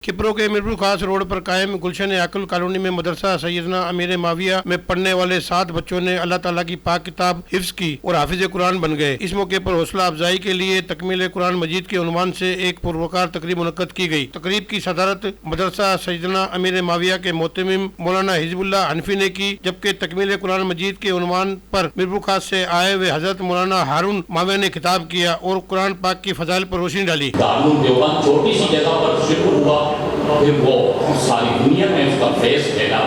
किप्रो के मीरपुर खास रोड पर कायम गुलशन अकल कॉलोनी में मदरसा सैयदना अमीर माविया में पढ़ने वाले 7 बच्चों ने अल्लाह ताला की पाक किताब हिफ्ज की और हाफिज कुरान बन गए। इस मौके पर हौसला अफजाई के लिए तकमील कुरान मजीद के उन्वान से एक पुरवकार तकरीब मुनक्कद की गई। तकरीब की सदारत मदरसा सैयदना अमीर माविया के मोहतमिम मौलाना हिजबुल्लाह हनफी ने की, जबकि तकमील कुरान मजीद के उन्वान पर मीरपुर खास से आए हुए हजरत मौलाना हारून माविया ने खिताब किया और कुरान पाक की फजाइल पर रोशनी डाली। छोटी सी जगह पर शुरू हुआ, फिर वो सारी दुनिया में उसका फेस फैला।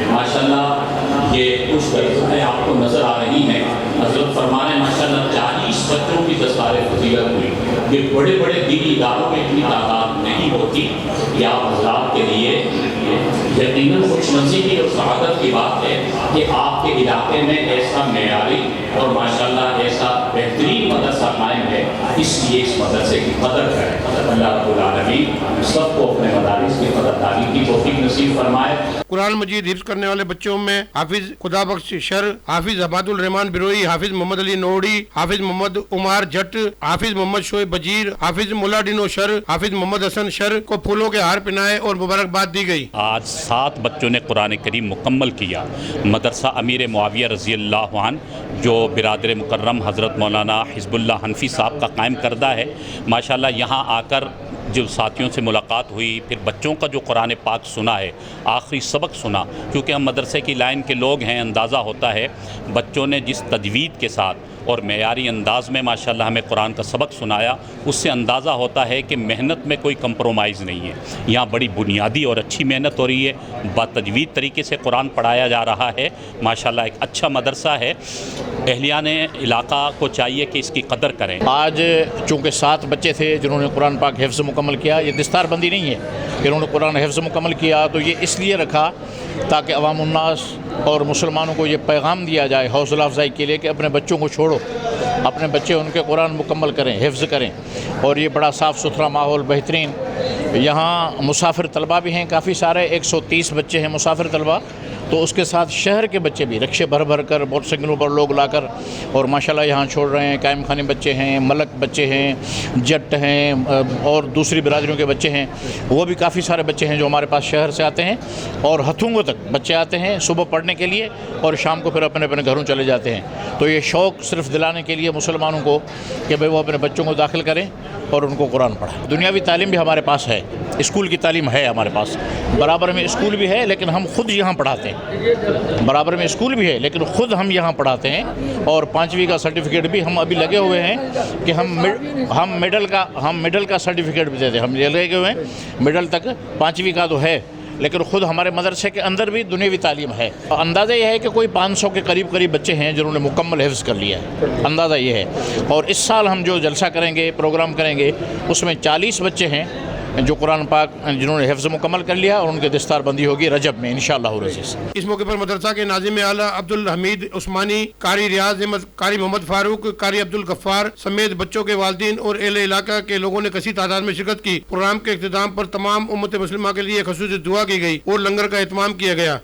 माशाल्लाह ये कुछ बरकतें आपको नजर आ रही हैं। हजरत फरमाने माशाल्लाह 40 बच्चों की दस्तार फजीलत हुई। ये बड़े बड़े दीनी इदारों में इतनी तादाद नहीं होती कि आप हजरात के लिए यकीनन खुशनसीबी और सआदत की बात है कि आपके इलाके में ऐसा मेयारी और माशाल्लाह ऐसा बेहतरीन मदरसा कायम है। इसलिए इस मदरसे की कदर करें। अल्लाह रब्बुल आलमीन सबको अपने मदारिस की कदरदारी की तौफीक नसीब फरमाए। कुरान मजीद हिफ्ज करने वाले बच्चों में हाफिज खुदाबख्श शर, हाफिज अबादुल रहमान बिरोई, हाफिज मोहम्मद अली नोड़ी, हाफिज मोहम्मद उमार जट, हाफिज मोहम्मद शोएब बजीर, हाफिज मुलाडिनो शर, हाफिज मोहम्मद हसन शर को फूलों के हार पहनाए और मुबारकबाद दी गई। आज 7 बच्चों ने कुरान करीम मुकम्मल किया। मदरसा अमीर मुआविया रज़ी अल्लाह अन्हु जो बिरादर मुकर्रम हज़रत मौलाना हिजबुल्लाह हनफी साहब का कायम करदा है। माशाल्लाह यहाँ आकर जो साथियों से मुलाकात हुई, फिर बच्चों का जो कुरान पाक सुना है, आखिरी सबक सुना, क्योंकि हम मदरसे की लाइन के लोग हैं, अंदाज़ा होता है बच्चों ने जिस तजवीद के साथ और मेयारी अंदाज़ में माशाल्लाह हमें कुरान का सबक सुनाया, उससे अंदाज़ा होता है कि मेहनत में कोई कंप्रोमाइज़ नहीं है। यहाँ बड़ी बुनियादी और अच्छी मेहनत हो रही है, बातजवीद तरीके से कुरान पढ़ाया जा रहा है। माशाल्लाह एक अच्छा मदरसा है। अहलियान इलाका को चाहिए कि इसकी कदर करें। आज चूँकि 7 बच्चे थे जिन्होंने कुरान पाक हिफ्ज़ मुकम्मल किया, ये दस्तार बंदी नहीं है, इन्होंने कुरान हिफ्ज़ मुकम्मल किया, तो ये इसलिए रखा ताकि अवाम उन्नास और मुसलमानों को ये पैगाम दिया जाए हौसला अफजाई के लिए कि अपने बच्चों को छोड़ो, अपने बच्चे उनके कुरान मुकम्मल करें, हिफ्ज़ करें। और ये बड़ा साफ़ सुथरा माहौल, बेहतरीन। यहाँ मुसाफिर तलबा भी हैं काफ़ी सारे, 130 बच्चे हैं मुसाफिर तलबा, तो उसके साथ शहर के बच्चे भी रिक्शे भर भर कर मोटरसाइकिलों पर लोग लाकर और माशाल्लाह यहाँ छोड़ रहे हैं। कायम खानी बच्चे हैं, मलक बच्चे हैं, जट हैं और दूसरी बिरादरियों के बच्चे हैं। वो भी काफ़ी सारे बच्चे हैं जो हमारे पास शहर से आते हैं और हथुंगों तक बच्चे आते हैं सुबह पढ़ने के लिए और शाम को फिर अपने अपने घरों चले जाते हैं। तो ये शौक़ सिर्फ दिलाने के लिए मुसलमानों को कि भाई वो अपने बच्चों को दाखिल करें और उनको कुरान पढ़ाएं। दुनियावी तालीम भी हमारे पास है, स्कूल की तालीम है हमारे पास, बराबर में स्कूल भी है, लेकिन हम खुद यहाँ पढ़ाते हैं। बराबर में स्कूल भी है लेकिन ख़ुद हम यहाँ पढ़ाते हैं। और 5वीं का सर्टिफिकेट भी हम अभी लगे हुए हैं कि हम मिडल का सर्टिफिकेट भी देते हैं। हम लगे हुए हैं मिडल तक, 5वीं का तो है, लेकिन ख़ुद हमारे मदरसे के अंदर भी दुनियावी तालीम है। अंदाज़ा यह है कि कोई 500 के करीब बच्चे हैं जिन्होंने मुकम्मल हिफ्ज़ कर लिया है, अंदाज़ा ये है। और इस साल हम जो जलसा करेंगे, प्रोग्राम करेंगे, उसमें 40 बच्चे हैं जो कुरान पाक जिन्होंने हिफ्ज़ मुकम्मल कर लिया और उनके दस्तार बंदी होगी रजब में इंशाअल्लाह रज़ीज़। इस मौके पर मदरसा के नाज़िम आला अब्दुल हमीद उस्मानी, कारी रियाज अहमद, कारी मोहम्मद फारूक, कारी अब्दुल गफ्फार समेत बच्चों के वालिदैन और अहले इलाका के लोगों ने कसी तादाद में शिरकत की। प्रोग्राम के इख्तिताम पर तमाम उम्मत मुस्लिमा के लिए ख़ुसूसी दुआ की गई और लंगर का एहतमाम किया गया।